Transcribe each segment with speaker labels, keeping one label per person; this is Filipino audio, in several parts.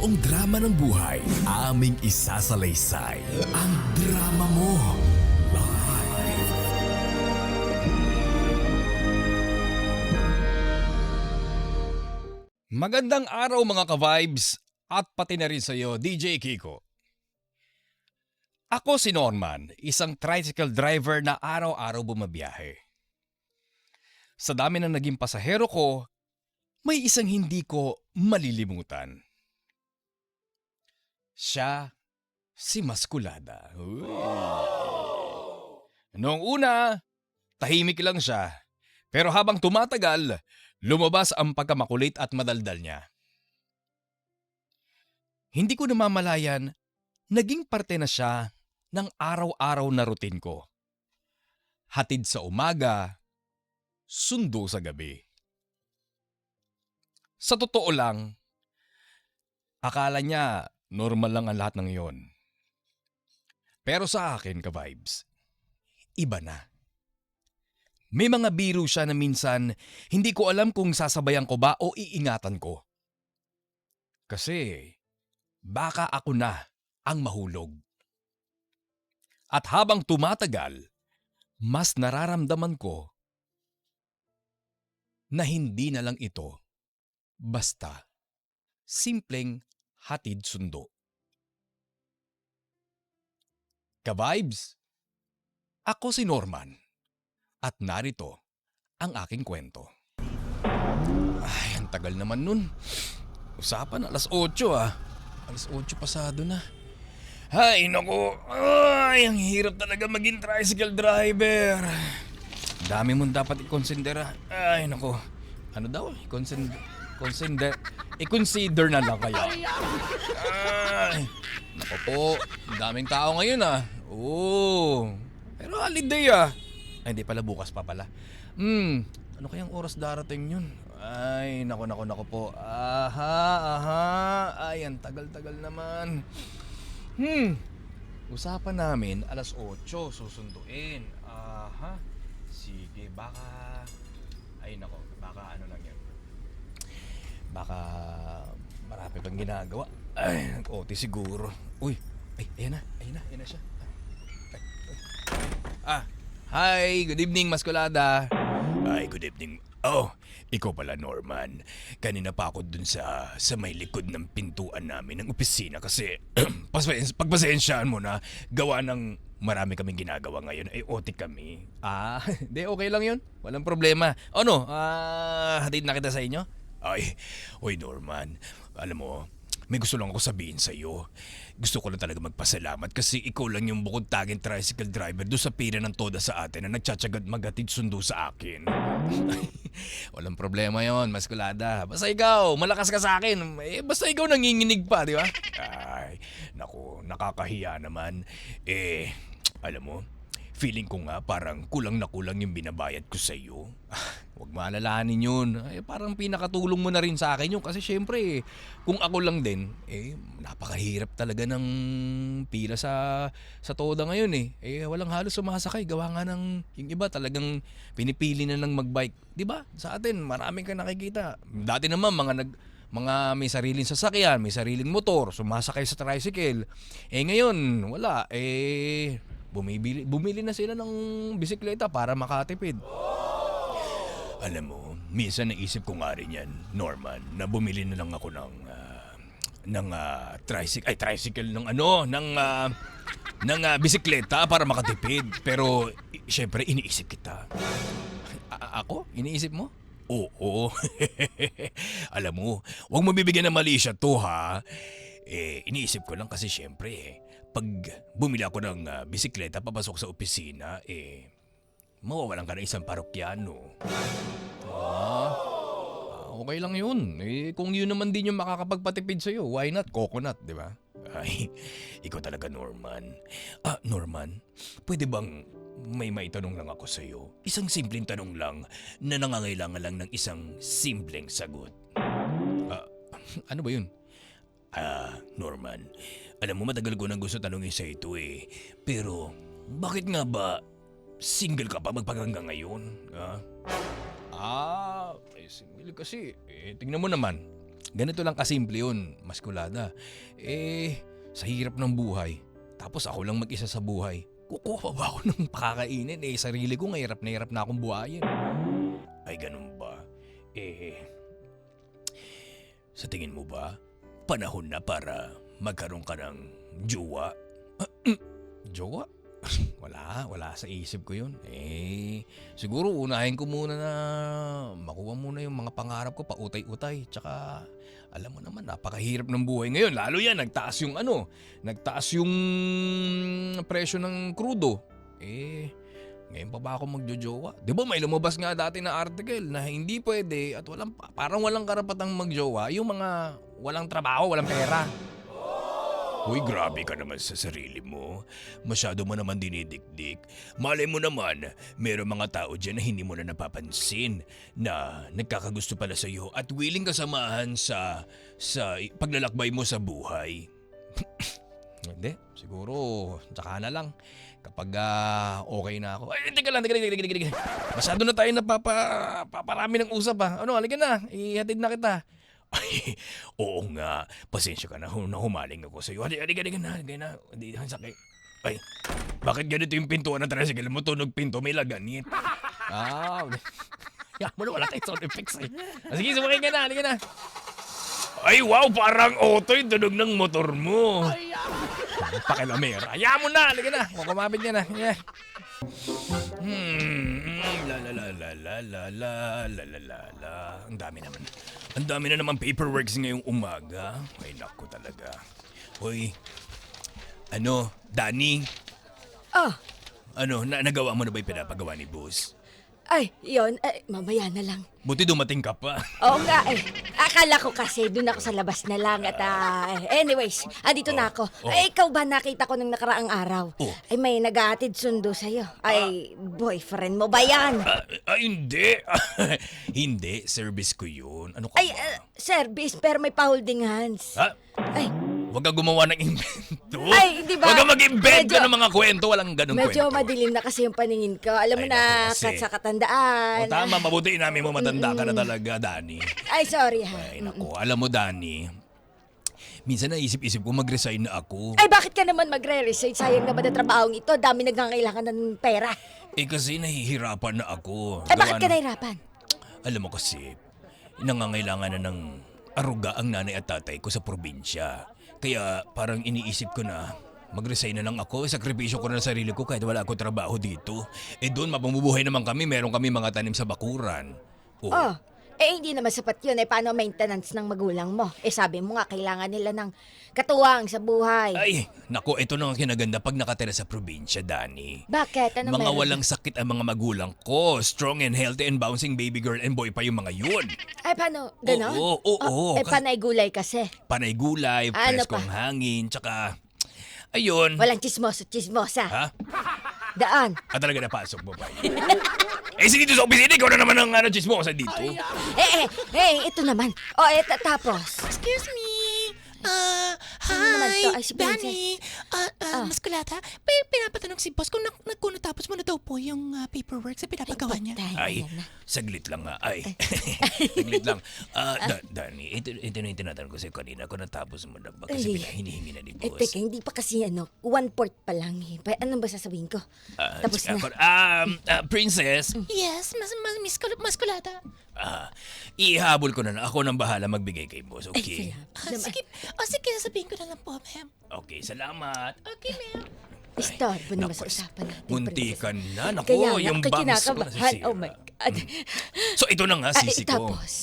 Speaker 1: buong drama ng buhay, aming isasalaysay. Ang drama mo. Live.
Speaker 2: Magandang araw mga ka-vibes at pati na rin sa iyo, DJ Kiko. Ako si Norman, isang tricycle driver na araw-araw bumabiyahe. Sa dami ng naging pasahero ko, may isang hindi ko malilimutan. Siya, si Maskulada. Noong una, tahimik lang siya. Pero habang tumatagal, lumabas ang pagkamakulit at madaldal niya. Hindi ko namamalayan, naging parte na siya ng araw-araw na routine ko. Hatid sa umaga, sundo sa gabi. Sa totoo lang, akala niya normal lang ang lahat ng iyon. Pero sa akin, ka-vibes, iba na. May mga biro siya na minsan hindi ko alam kung sasabayan ko ba o iingatan ko. Kasi baka ako na ang mahulog. At habang tumatagal, mas nararamdaman ko na hindi na lang ito basta simpleng hatid sundo. Ka-vibes, ako si Norman. At narito ang aking kwento. Ay, ang tagal naman nun. Usapan, alas 8 ah. Alas 8 pasado na. Ay, naku. Ay, ang hirap talaga maging tricycle driver. Dami mong dapat i-consider. Ay, naku. Ano daw? I-consider na lang kaya. Ay, naku po. Daming tao ngayon ah. Oo. Pero holiday ah. Ay, hindi pala, bukas pa pala. Ano kayang oras darating yun? Ay, nako po. Aha. Ay, ang tagal-tagal naman. Usapan namin, alas 8, susunduin. Aha. Sige, baka... Ay, nako, baka ano lang yun. Baka marami pang ginagawa. Ay, nag-OT siguro. Uy, ay, ayan na siya. Hi, good evening, Maskulada. Ay, good evening. Oh, ikaw pala, Norman. Kanina pa ako dun sa may likod ng pintuan namin ng opisina kasi pagpasensyaan mo na gawa ng marami kaming ginagawa ngayon ay OT kami. Hindi, okay lang yun. Walang problema. Ano, hatid na kita sa inyo? Ay, oy Norman, alam mo, may gusto lang ako sabihin sa iyo. Gusto ko lang talaga magpasalamat kasi ikaw lang yung bukod taging tricycle driver doon sa pila ng toda sa atin na nagtsatsagad maghatid sundo sa akin. Walang problema yon, Maskulada. Basta ikaw, malakas ka sa akin. Basta ikaw nanginginig pa, di ba? Ay, naku, nakakahiya naman. Alam mo, feeling ko nga parang kulang na kulang yung binabayad ko sa iyo. Huwag maalalahanin yun. Parang pinakatulong mo na rin sa akin yun kasi syempre kung ako lang din, napakahirap talaga ng pila sa toda ngayon walang halos sumasakay. Gawa nga ng yung iba talagang pinipili na lang magbike. Diba? Sa atin maraming ka nakikita. Dati naman mga may sariling sasakyan, may sariling motor, sumasakay sa tricycle. Ngayon, wala. Bumili na sila ng bisikleta para makatipid. Alam mo, minsan naisip ko nga rin yan, Norman, na bumili na lang ako ng tricycle ng bisikleta para makatipid. Pero syempre iniisip kita. Ako? Iniisip mo? Oo. Alam mo, huwag mo bibigyan ng mali siya to ha. Iniisip ko lang kasi syempre pag bumili ako ng bisikleta papasok sa opisina, mawawalan ka ng isang parokyano. Okay lang yun. Kung yun naman din yung makakapagpatipid sa'yo, why not? Coconut, di ba? Ay, ikaw talaga, Norman. Norman, pwede bang may maitanong lang ako sa'yo? Isang simpleng tanong lang na nangangailangan lang ng isang simpleng sagot. Ano ba yun? Norman, alam mo matagal ko nang gusto tanongin sa ito Pero, bakit nga ba single ka pa magpaganggang ngayon? Single kasi. Tingnan mo naman. ganito lang kasimple yun, Maskulada. Sa hirap ng buhay, tapos ako lang mag-isa sa buhay, kukuha pa ba ako ng pakakainin? Sarili ko nga hirap na akong buhayin. Ay, ganun ba? Sa tingin mo ba, panahon na para magkaroon ka ng jowa? Jowa? Wala sa isip ko yun. Siguro unahin ko muna na makuha muna yung mga pangarap ko, pautay-utay. Tsaka, alam mo naman, napakahirap ng buhay ngayon. Lalo yan, nagtaas yung presyo ng krudo. Ngayon pa ba ako magjojowa? Di ba may lumabas nga dati na article na hindi pwede at parang walang karapatang magjowa yung mga walang trabaho, walang pera. Uy, grabe ka naman sa sarili mo. Masyado mo naman dinidikdik. Malay mo naman, mayroong mga tao dyan na hindi mo na napapansin na nagkakagusto pala sa iyo at willing ka samahan sa paglalakbay mo sa buhay. Hindi, siguro, tsaka na lang. Kapag okay na ako. Ay, teka lang. Masyado na tayo paparami ng usap ha. Halika na, ihatid na kita. Ay, oo nga. Pasensya ka na humaling ako sa'yo. Halika na. Hindi, sakit. Ay, bakit ganito yung pintuan ng tricycle mo? Tunog pinto, may laganit. Mo na, wala tayong sound effects eh. Sige, sumakay ka na, halika na. Ay, wow, parang auto yung tunog ng motor mo. Pakilamera. Hayaan mo na, halika na. Kumapit ka na. Yeah. La. Ang dami na naman paperworks ngayong umaga. Ay, naku talaga. Hoy, Danny? Nagawa mo na ba yung pinapagawa ni boss?
Speaker 3: Ay, yun. Mamaya na lang.
Speaker 2: Buti dumating ka pa.
Speaker 3: Oo nga eh. Akala ko kasi doon ako sa labas na lang at anyways, andito na ako. Ikaw ba nakita ko nung nakaraang araw? Ay, may nag-aatid sundo sa'yo. Ay, boyfriend mo ba yan?
Speaker 2: Hindi. Hindi, service ko yun. Ano ka
Speaker 3: Ay,
Speaker 2: ba?
Speaker 3: service pero may pa-holding hands.
Speaker 2: Ha?
Speaker 3: Ay,
Speaker 2: Huwag ka gumawa ng invento.
Speaker 3: Ay, di ba?
Speaker 2: Huwag ka mag-invento
Speaker 3: Medyo-
Speaker 2: ng mga kwento. Walang ganong
Speaker 3: medyo
Speaker 2: kwento.
Speaker 3: madilim na kasi yung paningin ko. Alam mo
Speaker 2: Ay,
Speaker 3: na,
Speaker 2: naku, kasi.
Speaker 3: sa katandaan.
Speaker 2: Tama, mabuti namin mo matanda ka na talaga, Danny.
Speaker 3: Ay, sorry ha.
Speaker 2: Ay, naku. Alam mo, Danny, minsan naisip-isip ko mag-resign na ako.
Speaker 3: Ay, bakit ka naman magre-resign? Sayang naman ang trabahong ito. Dami nagkakailangan ng pera.
Speaker 2: Kasi nahihirapan na ako.
Speaker 3: Ay, bakit ka
Speaker 2: Gawa ng-
Speaker 3: nahirapan?
Speaker 2: Alam mo kasi, nangangailangan na ng aruga ang nanay at tatay ko sa probinsya. Kaya parang iniisip ko na mag-resign na lang ako, sakripisyo ko na ang sarili ko kahit wala akong trabaho dito. Doon mapamumuhay naman kami, meron kami mga tanim sa bakuran.
Speaker 3: Oh, hindi naman sapat yun. Paano maintenance ng magulang mo? Sabi mo nga, kailangan nila ng katuwang sa buhay.
Speaker 2: Ay, naku, ito na ang kinaganda pag nakatira sa probinsya, Danny.
Speaker 3: Bakit? Ano
Speaker 2: Mga
Speaker 3: meron?
Speaker 2: walang sakit ang mga magulang ko. Strong and healthy and bouncing baby girl and boy pa yung mga yun.
Speaker 3: Ay, paano? Ganon?
Speaker 2: Oo.
Speaker 3: Panay gulay kasi.
Speaker 2: Panay gulay,
Speaker 3: Ano
Speaker 2: preskong
Speaker 3: pa?
Speaker 2: hangin, tsaka... Ayun.
Speaker 3: Walang chismosa.
Speaker 2: Ha?
Speaker 3: Daan.
Speaker 2: Talaga napasok mo pa yun. Sige dito sa opisina, ikaw na naman ang chismosa dito.
Speaker 3: Ito naman. Tapos.
Speaker 4: Excuse me.
Speaker 3: naman
Speaker 4: Hi,
Speaker 3: to? Ay, si Princess.
Speaker 4: Danny. Maskulata, pinapatanong si boss kung natapos mo na daw po yung paperwork sa pinapagawa niya.
Speaker 2: Ay, saglit lang nga. Saglit lang. Danny, ito na yung tinatanong ko sa'yo kanina. Kung natapos mo na ba? Kasi hinihingi na ni boss.
Speaker 3: Teka, hindi pa kasi 1/4 pa lang eh. Ano ba sasabihin ko? Tapos na.
Speaker 2: Princess,
Speaker 4: Yes, Maskulata.
Speaker 2: ihabol ko na lang. Ako nang bahala magbigay kay boss, okay?
Speaker 4: Sige, sasabihin ko na lang po, ma'am.
Speaker 2: Okay, salamat.
Speaker 4: Okay, ma'am.
Speaker 3: Istorbo naman sa
Speaker 2: Naku,
Speaker 3: usapan natin.
Speaker 2: muntikan na. Naku,
Speaker 3: Kaya nga,
Speaker 2: yung
Speaker 3: ako'y
Speaker 2: bangs ko
Speaker 3: kinakabahan.
Speaker 2: nasisira.
Speaker 3: Oh my God.
Speaker 2: So ito na nga, sisi ko.
Speaker 3: Tapos?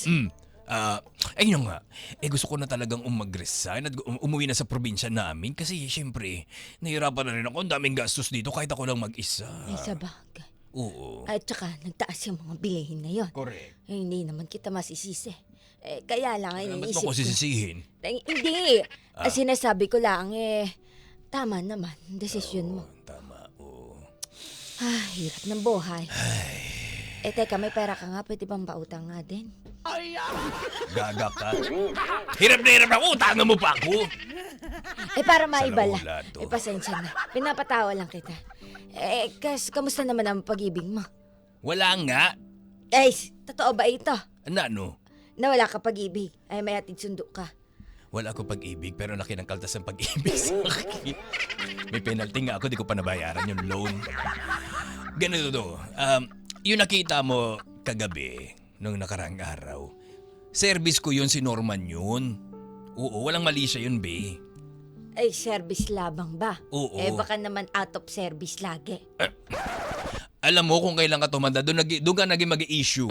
Speaker 2: Ayun nga, gusto ko na talagang mag-resign at umuwi na sa probinsya namin kasi syempre, nahirapan na rin ako. Ang daming gastos dito kahit ako lang mag-isa.
Speaker 3: Ay, sa bagay.
Speaker 2: Oo.
Speaker 3: At saka, nagtaas yung mga bilihin ngayon.
Speaker 2: Correct.
Speaker 3: Hindi naman kita masisisi. Kaya lang,
Speaker 2: Ba't mo
Speaker 3: iniisip
Speaker 2: ko
Speaker 3: ko.
Speaker 2: sisisihin?
Speaker 3: Hindi. Sinasabi ko lang, tama naman, desisyon mo.
Speaker 2: Tama, oo.
Speaker 3: Hirap ng buhay. Teka, may pera ka nga, pwede bang pautang nga din?
Speaker 2: Gaga ka. Hirap na hirap ako, utangan mo pa ako.
Speaker 3: Para maibala.
Speaker 2: Sa to.
Speaker 3: Pasensya na. Pinapatawa lang kita. Kamusta naman ang pag-ibig mo?
Speaker 2: Wala nga.
Speaker 3: Totoo ba ito?
Speaker 2: Ano?
Speaker 3: Na wala ka pag-ibig. Ay, may hatid sundo ka.
Speaker 2: Wala akong pag-ibig pero laki ng kaltas ng pag-ibig sa akin. May penalty nga ako, di ko pa nabayaran yung loan. Ganito to. Yung nakita mo kagabi, nung nakaraang araw, service ko yun, si Norman yun. Oo, walang mali siya yun, be.
Speaker 3: Ay, service labang ba?
Speaker 2: Oo.
Speaker 3: Eh, baka naman out of service lagi.
Speaker 2: Alam mo kung kailan ka tumanda, doon ka naging mag-issue.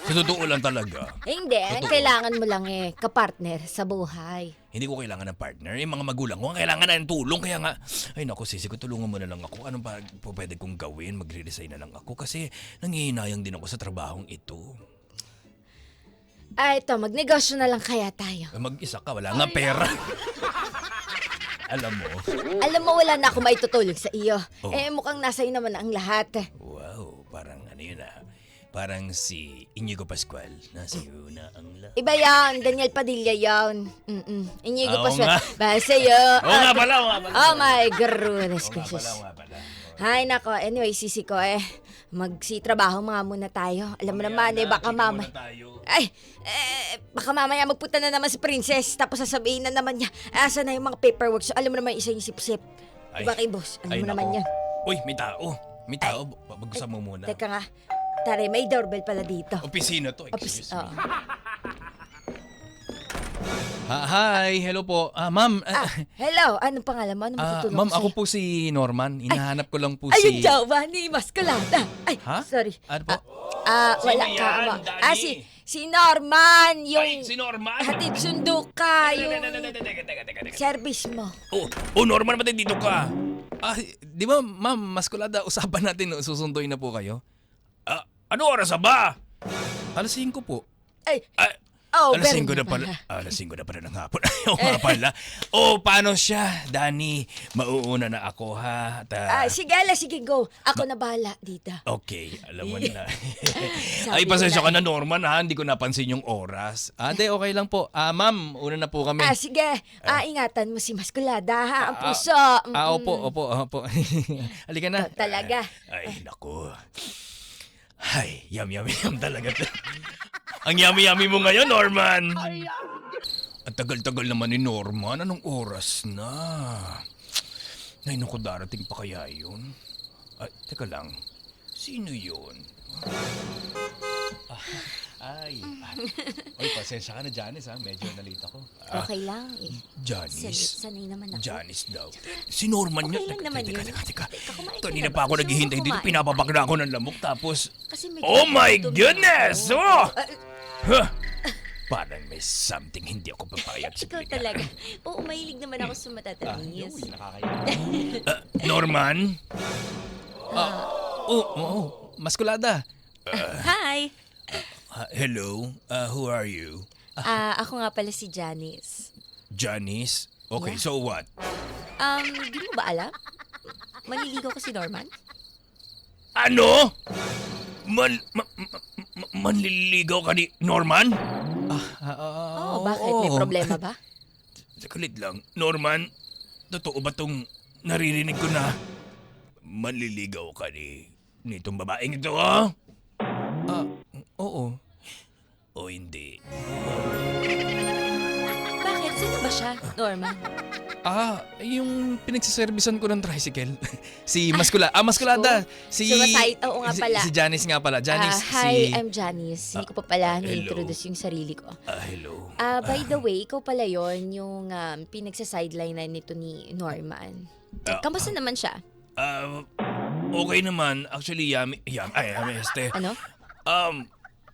Speaker 2: Sa totoo lang talaga.
Speaker 3: Eh, hindi. Ang
Speaker 2: Totoo.
Speaker 3: kailangan mo lang kapartner sa buhay.
Speaker 2: Hindi ko kailangan ng partner. Yung mga magulang ko, ang kailangan na ng tulong. Kaya nga, ay naku sisi ko, tulungan mo na lang ako. Anong pa pwede kong gawin? Magre-resign na lang ako. Kasi nangihinayang din ako sa trabahong ito.
Speaker 3: Ito, magnegosyo na lang kaya tayo.
Speaker 2: Mag-isa ka, wala nga pera. Alam mo.
Speaker 3: Alam mo, wala na ako maitutulong sa iyo.
Speaker 2: Oh.
Speaker 3: Eh, mukhang nasa iyo naman ang lahat.
Speaker 2: Wow, parang ano yun ah. Parang si Inigo Pascual. Nasa iyo na ang lahat.
Speaker 3: Iba yan, Daniel Padilla yan. Inigo
Speaker 2: Oo
Speaker 3: pa siya.
Speaker 2: nga.
Speaker 3: Basta yun.
Speaker 2: Oo nga pala, oo nga pala.
Speaker 3: Oh my goodness
Speaker 2: Oo nga
Speaker 3: gracious.
Speaker 2: pala, oo nga pala.
Speaker 3: Hay nako, anyway, sisi ko magsitrabaho mga muna tayo. Alam mo naman baka mamaya. Ay, baka mamaya magpunta na naman si Princess tapos sasabihin na naman niya, asa na yung mga paperwork. So, alam mo naman isa yung sip-sip.
Speaker 2: Ay.
Speaker 3: Diba kay boss? Alam
Speaker 2: Ay,
Speaker 3: mo naman
Speaker 2: nako.
Speaker 3: yan.
Speaker 2: Uy, may tao. May tao. Pag-usap mo muna.
Speaker 3: Teka nga. Tare, may doorbell pala dito.
Speaker 2: Opisina to, excuse me.
Speaker 3: Oo.
Speaker 2: Hi, hello po. Ma'am.
Speaker 3: Hello, anong pangalan mo? Anong matutulong
Speaker 2: Ma'am,
Speaker 3: ko
Speaker 2: ako
Speaker 3: sa'yo?
Speaker 2: po si Norman. Hinahanap ko lang po
Speaker 3: Ayun,
Speaker 2: si...
Speaker 3: Giovanni Mascolata. Ay,
Speaker 2: Ha?
Speaker 3: sorry.
Speaker 2: Ano po?
Speaker 3: Wala
Speaker 2: Sino
Speaker 3: ka.
Speaker 2: yan,
Speaker 3: ba?
Speaker 2: Danny?
Speaker 3: Si Norman, yung
Speaker 2: Ay, si Norman?
Speaker 3: hatid sundo ka, yung
Speaker 2: Teka.
Speaker 3: service mo.
Speaker 2: Norman, ba't dito ka? Di ba, ma'am, maskulada, usapan natin, susunduin na po kayo? Ano oras na ba? Alas 5 po.
Speaker 3: Ay,
Speaker 2: Alas
Speaker 3: very
Speaker 2: 5 na
Speaker 3: good
Speaker 2: pala. Alas 5 na pala ng hapon. Ayaw nga pala. Paano siya? Danny, mauuna na ako ha.
Speaker 3: sige, go. Ako na bahala dito.
Speaker 2: Okay, alam mo na.
Speaker 3: Sabi
Speaker 2: Ay, pasensya
Speaker 3: ko
Speaker 2: ka na Norman ha. Hindi ko napansin yung oras. Di, okay lang po. Ma'am, una na po kami.
Speaker 3: Sige. Ingatan mo si Mascolada, ha? Ang puso.
Speaker 2: Opo. Halika na.
Speaker 3: Talaga.
Speaker 2: Ay, naku. Ay, yum talaga. Ang yummy mo ngayon, Norman. Ang tagal-tagal naman ni Norman. Anong oras na? Ay, naku, darating pa kaya yun? Ay, teka lang. Sino yun? Ay, pasensya ka na, Janice, ha? Medyo nalita ko.
Speaker 3: Okay lang eh.
Speaker 2: Janice?
Speaker 3: Sanay naman ako.
Speaker 2: Janice daw. Si Norman
Speaker 3: Okay
Speaker 2: yun.
Speaker 3: lang naman yun.
Speaker 2: Teka.
Speaker 3: kumain ka
Speaker 2: Kanina
Speaker 3: na
Speaker 2: pa
Speaker 3: ba?
Speaker 2: ako
Speaker 3: Gusto mo
Speaker 2: naghihintay dito.
Speaker 3: kumain?
Speaker 2: Pinapabak na ako ng lamok. Tapos,
Speaker 3: Kasi medyo
Speaker 2: oh my
Speaker 3: gutom na
Speaker 2: goodness!
Speaker 3: ako.
Speaker 2: Oh! Huh. Parang may something hindi ako papayag sa
Speaker 3: Ikaw talaga. Oo, mahilig naman ako sa matatamis.
Speaker 2: Norman? Maskulada.
Speaker 3: Hi!
Speaker 2: Hello, who are you?
Speaker 3: Ako nga pala si Janice.
Speaker 2: Janice? Okay,
Speaker 3: Yeah.
Speaker 2: so what?
Speaker 3: Di mo ba alam? Maniligaw ko si Norman?
Speaker 2: Ano? Manliligaw ka ni Norman?
Speaker 3: Oo, bakit? May problema ba?
Speaker 2: Sakulit lang. Norman, totoo ba tong naririnig ko na manliligaw ka nitong babaeng ito, ha? Oo. O hindi.
Speaker 3: Bakit? Sino ba siya, Norman?
Speaker 2: Yung pinagsiservisan ko ng tricycle. Si Maskulada.
Speaker 3: Oo nga pala.
Speaker 2: Si Janice nga pala. Janice,
Speaker 3: Hi, I'm Janice. Hindi ko pa pala
Speaker 2: hello.
Speaker 3: na-introduce yung sarili ko.
Speaker 2: Hello.
Speaker 3: By the way, ikaw pala yon yung pinagsa-sideline na nito ni Norman. Kamusta naman siya?
Speaker 2: Okay naman. Actually,
Speaker 3: Ano?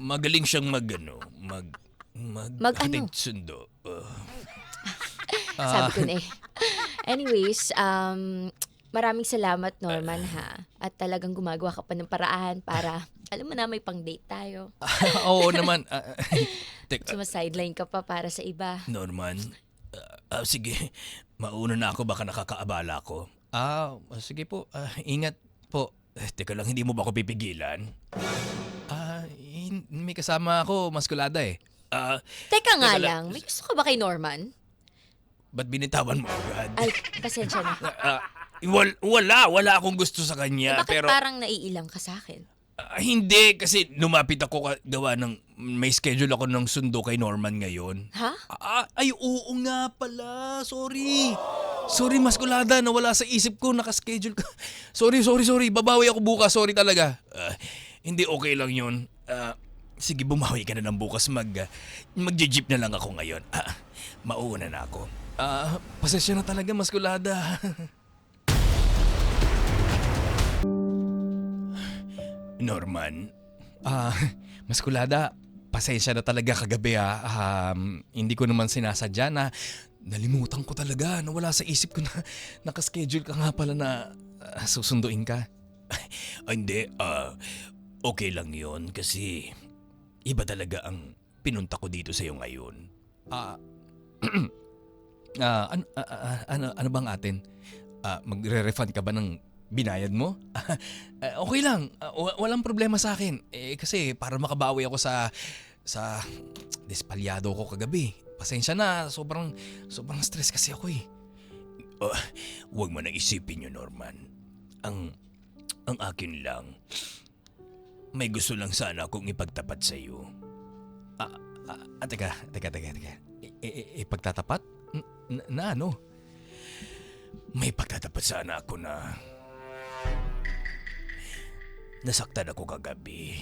Speaker 2: magaling siyang mag
Speaker 3: Mag-ano?
Speaker 2: sundo.
Speaker 3: Sabi ko na eh. Anyways, maraming salamat Norman ha. At talagang gumagawa ka pa ng paraan para, alam mo na, may pang-date tayo.
Speaker 2: Oo naman. Teka,
Speaker 3: Sumasideline ka pa para sa iba.
Speaker 2: Norman, sige, mauna na ako, baka nakakaabala ko. Sige po, ingat po. Teka lang, hindi mo ba ako pipigilan? May kasama ako, Maskulada eh.
Speaker 3: Teka nga
Speaker 2: Teka
Speaker 3: lang, may gusto ka ba kay Norman?
Speaker 2: Ba't binitawan mo agad?
Speaker 3: Ay, pasensya na.
Speaker 2: Wala akong gusto sa kanya.
Speaker 3: Bakit
Speaker 2: pero
Speaker 3: parang naiilang ka sa akin?
Speaker 2: hindi, kasi lumapit ako gawa ng may schedule ako ng sundo kay Norman ngayon.
Speaker 3: Ha?
Speaker 2: Ay, oo nga pala. Sorry. Sorry, Maskulada. Nawala sa isip ko. Nakaschedule ka. Sorry. Babawi ako bukas. Sorry talaga. Hindi okay lang yun. Sige, bumawi ka na lang bukas. Mag-jeep na lang ako ngayon. Mauuna na ako. Pasensya na talaga, Maskulada. Norman. Maskulada, pasensya na talaga kagabi hindi ko naman sinasadya na nalimutan ko talaga. Nawala sa isip ko na nakaschedule ka nga pala na susunduin ka. Hindi, okay lang yon kasi iba talaga ang pinunta ko dito sa'yo ngayon. Ano bang atin? Magre-refund ka ba ng binayad mo? Okay lang. Walang problema sa akin. Kasi para makabawi ako sa despalyado ko kagabi. Pasensya na. Sobrang stress kasi ako eh. Huwag mo nang isipin yun, Norman. Ang akin lang, may gusto lang sana akong ipagtapat sa iyo. Teka. Ipagtatapat? Na ano? May pagtatapat sana ako na nasaktan ako kagabi.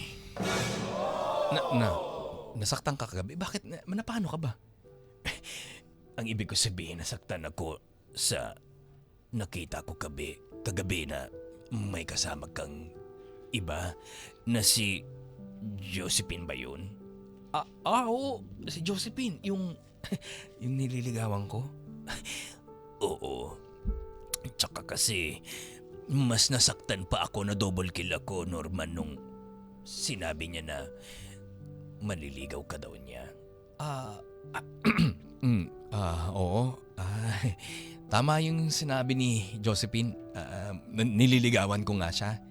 Speaker 2: Nasaktan ka kagabi? Bakit? Paano ka ba? Ang ibig ko sabihin, nasaktan ako sa nakita ko kagabi na may kasama kang iba na si Josephine ba yun? Oo. Si Josephine. Yung nililigawan ko? Oo. Tsaka kasi mas nasaktan pa ako na double kill ako, Norman, nung sinabi niya na maliligaw ka daw niya. Oo. Tama yung sinabi ni Josephine. Nililigawan ko nga siya.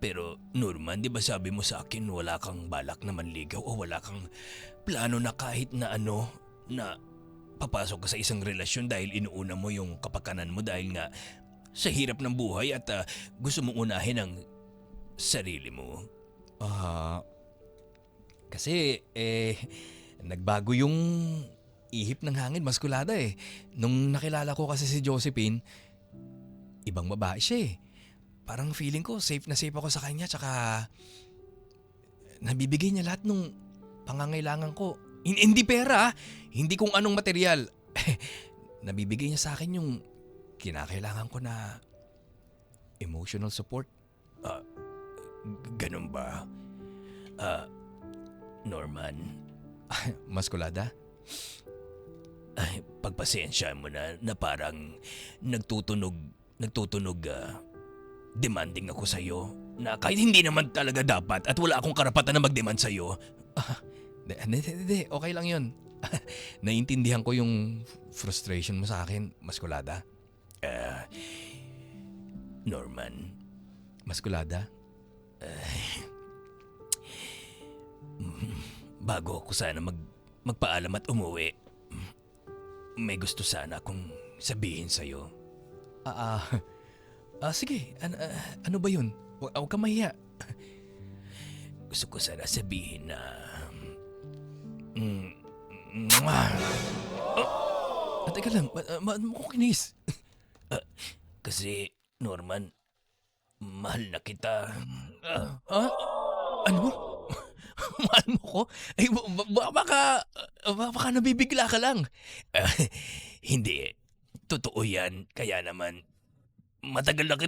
Speaker 2: Pero Norman, di ba sabi mo sa akin wala kang balak na manligaw o wala kang plano na kahit na na papasok ka sa isang relasyon dahil inuuna mo yung kapakanan mo dahil nga sa hirap ng buhay at gusto mong unahin ang sarili mo? Kasi nagbago yung ihip ng hangin, Maskulada eh. Nung nakilala ko kasi si Josephine, ibang babae siya eh. Parang feeling ko safe na safe ako sa kanya tsaka nabibigay niya lahat nung pangangailangan ko. Hindi pera, hindi kung anong material. Nabibigay niya sa akin yung kinakailangan ko na emotional support. Ganun ba? Norman? Maskulada? Pagpasensya mo na parang nagtutunog demanding ako sa'yo na kahit hindi naman talaga dapat at wala akong karapatan na mag-demand sa'yo. Hindi, okay lang yun. Naiintindihan ko yung frustration mo sa akin, Maskulada. Norman, Maskulada, bago ako sana magpaalam at umuwi, may gusto sana akong sabihin sa'yo. Sige, ano ba yun? Huwag ka mahiya. Gusto ko sana sabihin na teka lang, mo kinis. Kasi, Norman, mahal na kita. Ano? Mahal mo ko? Ay, baka nabibigla ka lang. Hindi. Totoo yan. Kaya naman, matagal na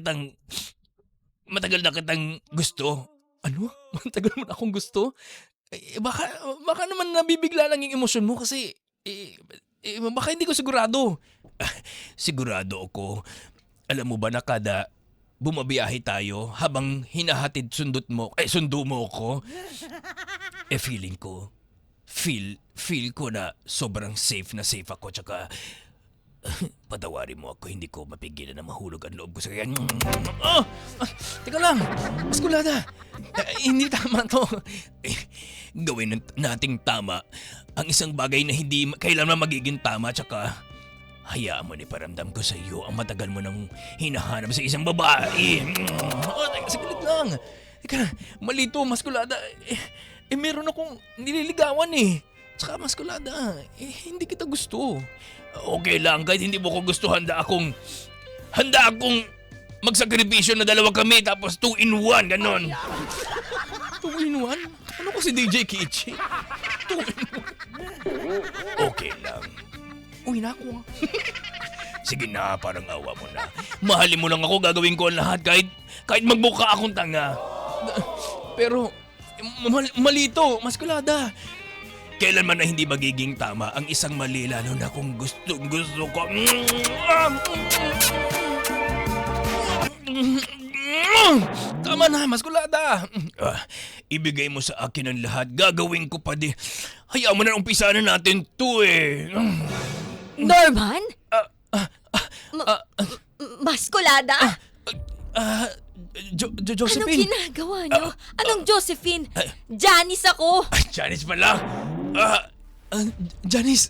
Speaker 2: kitang gusto. Ano? Matagal mo na akong gusto? Baka naman nabibigla lang yung emosyon mo kasi baka hindi ko sigurado. Sigurado ako. Alam mo ba na kada bumabiyahe tayo habang hinahatid sundo mo ako, feeling ko, feel ko na sobrang safe na safe ako tsaka patawarin mo ako, hindi ko mapigilan na mahulog ang loob ko sa kaya. Teka lang, Maskulada, hindi tama to. Gawin nating tama ang isang bagay na hindi kailanman magiging tama tsaka hayaan mo ni paramdam ko sa iyo ang matagal mo nang hinahanap sa isang babae. Saglit lang. Teka, malito, Maskulada. meron akong nililigawan eh. Tsaka Maskulada, hindi kita gusto. Okay lang, kahit hindi mo ko gusto, handa akong magsakripisyo na dalawa kami tapos 2-in-1, ganon. 2-in-1? Ano kasi DJ Kichi? 2-in-1? Okay lang. Uy na ako. Sige na, parang awa mo na. Mahalin mo lang ako, gagawin ko ang lahat kahit magbuka akong tanga. Pero, mali to, Maskulada. Kailanman na hindi magiging tama ang isang mali, lalo na kung gusto ko. Tama na, Maskulada. Ibigay mo sa akin ang lahat. Gagawin ko pa di. Hayaan mo na umpisa na natin to eh.
Speaker 3: Norman? Maskulada? Anong
Speaker 2: Josephine.
Speaker 3: ginagawa niyo? Anong Josephine? Janice ako.
Speaker 2: Janice pala. Janice.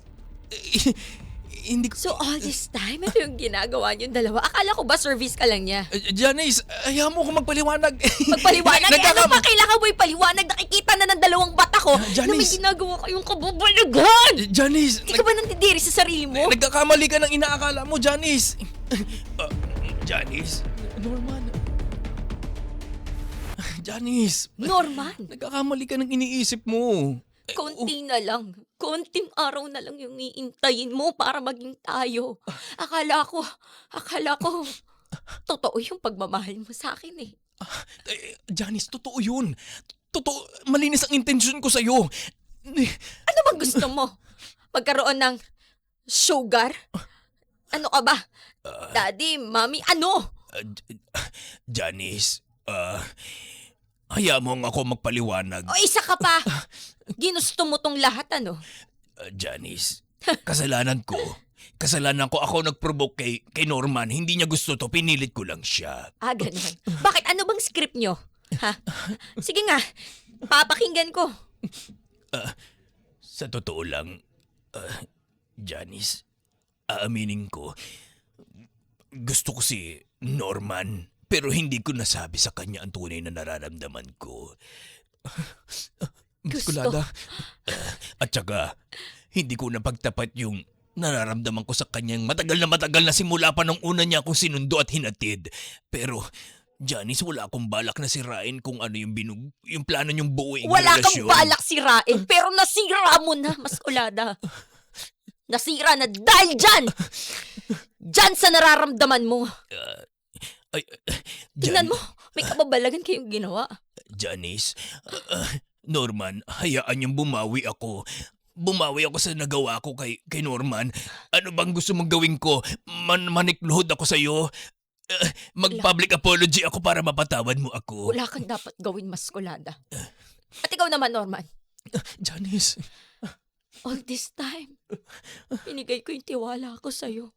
Speaker 2: Hindi ko...
Speaker 3: So all this time, ito yung ginagawa niyong dalawa? Akala ko ba service ka lang niya?
Speaker 2: Janice, hayaan mo ko magpaliwanag.
Speaker 3: Magpaliwanag? Ano pa kailangan mo ipaliwanag? Nakikita na ng dalawang bata ko na may
Speaker 2: Janice.
Speaker 3: ginagawa kayong kababalagan!
Speaker 2: Janice,
Speaker 3: Hindi ka ba nandidiri sa sarili mo?
Speaker 2: nagkakamali ka ng inaakala mo, Janice. Janice. Norman. Janice.
Speaker 3: Norman,
Speaker 2: Nagkakamali ka ng iniisip mo.
Speaker 3: konti na lang. Konting araw na lang yung iintayin mo para maging tayo. Akala ko, totoo yung pagmamahal mo sa akin eh.
Speaker 2: Janice, totoo yun. Totoo, malinis ang intensyon ko sa'yo.
Speaker 3: Ano bang gusto mo? Magkaroon ng sugar? Ano ka ba? Daddy, mommy, ano?
Speaker 2: Janice, hayaan mo ako magpaliwanag.
Speaker 3: O isa ka pa. Ginusto mo tong lahat, ano?
Speaker 2: Janice, kasalanan ko. Ako nag-provoke kay Norman. Hindi niya gusto to, pinilit ko lang siya.
Speaker 3: Ah, ganun. Bakit? Ano bang script nyo? Ha? Sige nga, papakinggan ko.
Speaker 2: Sa totoo lang, Janice, aaminin ko, gusto ko si Norman, pero hindi ko nasabi sa kanya ang tunay na nararamdaman ko. Maskulada. At saka, hindi ko napagtapat yung nararamdaman ko sa kanyang matagal na simula pa nung una niya akong sinundo at hinatid. Pero, Janice, wala akong balak na sirain kung ano yung plano niyong buuing
Speaker 3: Wala
Speaker 2: relasyon.
Speaker 3: kang balak sirain, pero nasira mo na, Maskulada. Nasira na dahil dyan! Dyan sa nararamdaman mo. Tingnan mo, may kababalagan kayong ginawa.
Speaker 2: Janice, Norman, hayaan niyong bumawi ako. Bumawi ako sa nagawa ko kay Norman. Ano bang gusto mong gawin ko? Manikluhod ako sa'yo? Mag-public apology ako para mapatawad mo ako.
Speaker 3: Wala kang dapat gawin, Maskulada. At ikaw naman, Norman.
Speaker 2: Janice.
Speaker 3: All this time, pinigay ko yung tiwala ko sa'yo.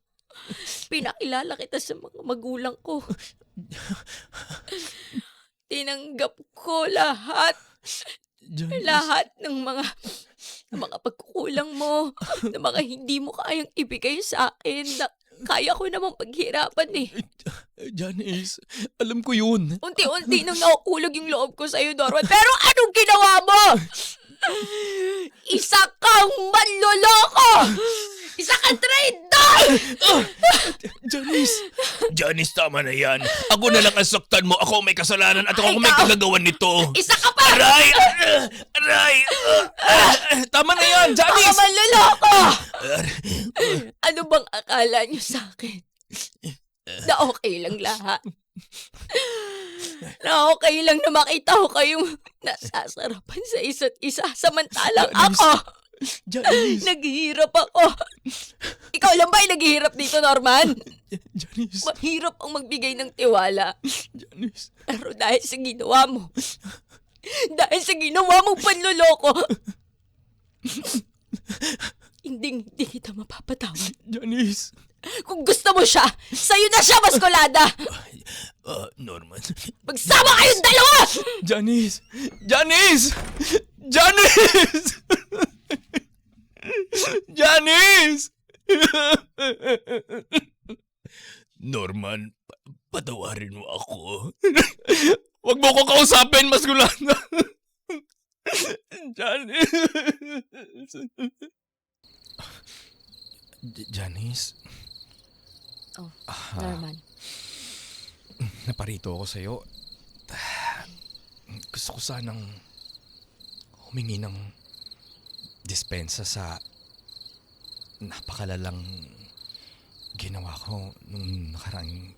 Speaker 3: Pinakilala kita sa mga magulang ko. Tinanggap ko lahat.
Speaker 2: Janice.
Speaker 3: Lahat ng mga pagkukulang mo, ng mga hindi mo kayang ibigay sa akin na kaya ko namang paghirapan eh.
Speaker 2: Janice, alam ko yun.
Speaker 3: Unti-unti nang nauulog yung loob ko sa'yo, Norman. Pero anong ginawa mo? Isa kang manloloko! Isa kang traitor!
Speaker 2: Janice, tama na yan. Ako na lang ang saktan mo. Ako may kasalanan at ako may
Speaker 3: Ikaw!
Speaker 2: kagagawan nito.
Speaker 3: Isa ka pa!
Speaker 2: Aray! Aray! Tama na yan,
Speaker 3: Mga
Speaker 2: Janice!
Speaker 3: manloloko! Ano bang akala niyo sa akin? Na okay lang lahat. Na okay lang na makita ko kayong nasasarapan sa isa't isa. Samantalang ako,
Speaker 2: Janice!
Speaker 3: naghihirap ako. Ikaw lang ba ay naghihirap dito, Norman?
Speaker 2: Janice!
Speaker 3: Mahirap ang magbigay ng tiwala.
Speaker 2: Janice!
Speaker 3: Pero dahil sa ginawa mo, panloloko, hindi kita mapapatawad.
Speaker 2: Janice!
Speaker 3: Kung gusto mo siya, sa'yo na siya, Maskulada!
Speaker 2: Norman.
Speaker 3: Magsama kayong dalawa!
Speaker 2: Janice! Janice! Janice! Janice! Norman, patawarin mo ako. Huwag mo ko kausapin, Maskulada. Janice,
Speaker 3: Oh, Norman.
Speaker 2: naparito ako sa'yo. Gusto ko sanang humingi ng dispensa sa napakalalang ginawa ko nung nakaraang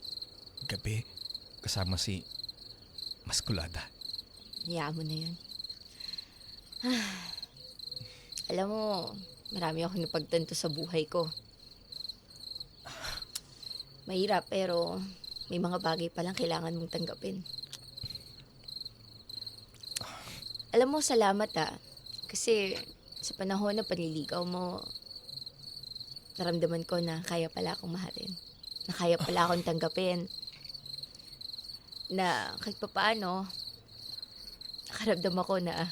Speaker 2: gabi kasama si Maskulada.
Speaker 3: Hayaan mo na yun. Alam mo, marami akong napagtanto sa buhay ko. Mahirap pero may mga bagay palang kailangan mong tanggapin. Alam mo, salamat kasi sa panahon na panliligaw mo, naramdaman ko na kaya pala akong mahalin. Na kaya pala akong tanggapin. Na kahit pa paano, nakaramdam ako na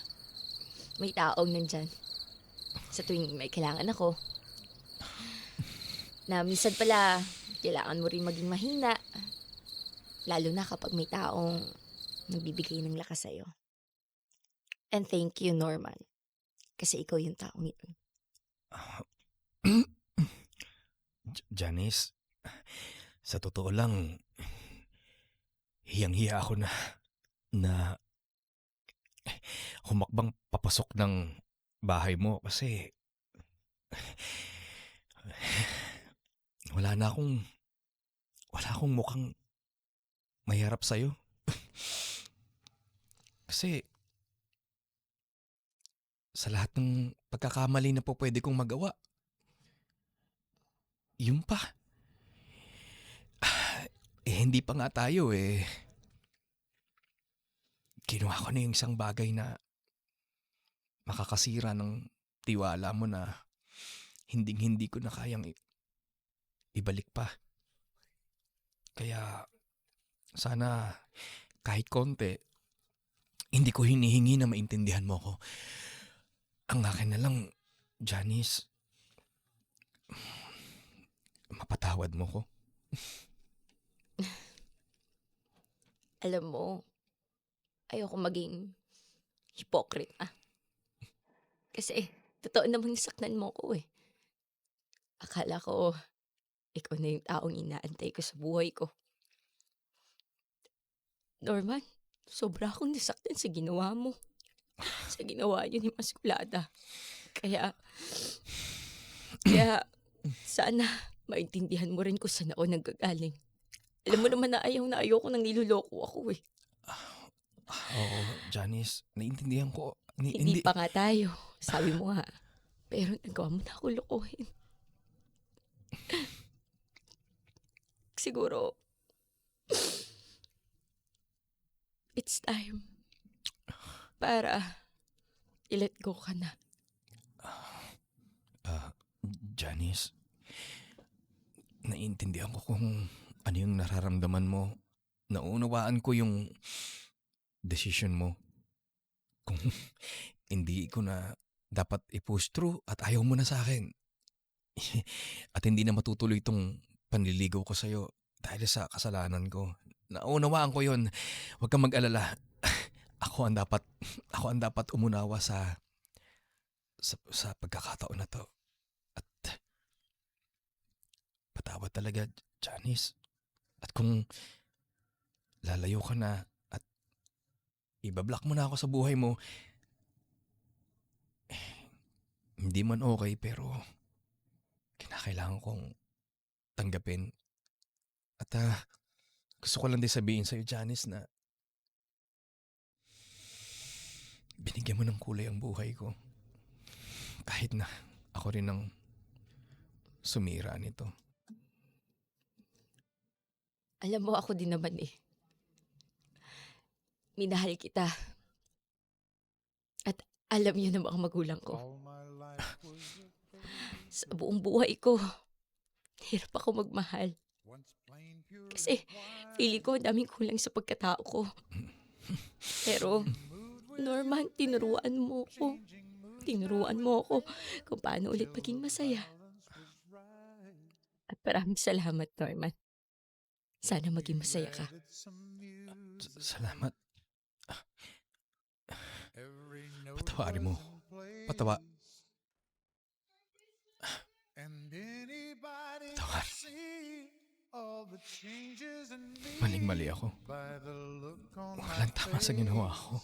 Speaker 3: may taong nandyan sa tuwing may kailangan ako. Na minsan pala, kailangan mo rin maging mahina. Lalo na kapag may taong nagbibigay ng lakas sa'yo. And thank you, Norman. Kasi ikaw yung taong ito.
Speaker 2: Janice, sa totoo lang, hiyang-hiya ako na humakbang papasok ng bahay mo kasi wala akong mukhang mahirap sa'yo. Kasi sa lahat ng pagkakamali na po pwede kong magawa, yun pa. Hindi pa nga tayo Kinuha ko na yung isang bagay na makakasira ng tiwala mo na hindi ko na kayang ibalik pa. Kaya sana kahit konti, hindi ko hinihingi na maintindihan mo ko. Ang akin na lang, Janice, mapatawad mo ko.
Speaker 3: Alam mo, ayoko maging hypocrite Kasi, totoo namang saknan mo ko Akala ko, ikaw na yung taong inaantay ko sa buhay ko. Norman, sobra akong nasaktan sa ginawa mo. Sa ginawa niyo ni Maskulada. Kaya sana maintindihan mo rin kung saan ako nanggagaling. Alam mo naman na ayoko nang niloloko ako
Speaker 2: Oo, Janice, naiintindihan ko.
Speaker 3: Hindi pa nga tayo. Sabi mo nga. Pero nagawa mo na ako lokohin. Siguro, it's time para i-let go ka na.
Speaker 2: Janice, naiintindihan ko kung ano yung nararamdaman mo. Naunawaan ko yung decision mo. Kung hindi ko na dapat i-push through at ayaw mo na sa akin. At hindi na matutuloy itong panliligaw ko sa'yo dahil sa kasalanan ko. Naunawaan ko yun. Huwag kang mag-alala. Ako ang dapat umunawa sa pagkakataon na to. At patawad talaga, Janice. At kung lalayo ka na at ibablock mo na ako sa buhay mo, hindi man okay pero kinakailangan kong tanggapin. At gusto ko lang din sabihin sa'yo, Janice, na binigyan mo ng kulay ang buhay ko. Kahit na ako rin ang sumira nito.
Speaker 3: Alam mo, ako din naman minahal kita. At alam niyo na mga magulang ko. Sa buong buhay ko, hirap ako magmahal. Kasi feeling ko ang daming kulang sa pagkatao ko. Pero, Norman, tinuruan mo ko. Tinuruan mo ako kung paano ulit maging masaya. At maraming salamat, Norman. Sana maging masaya ka.
Speaker 2: Salamat. Patawarin mo. Patawa.
Speaker 5: Tawar.
Speaker 2: Maling-mali ako. Walang tama sa ginawa ko.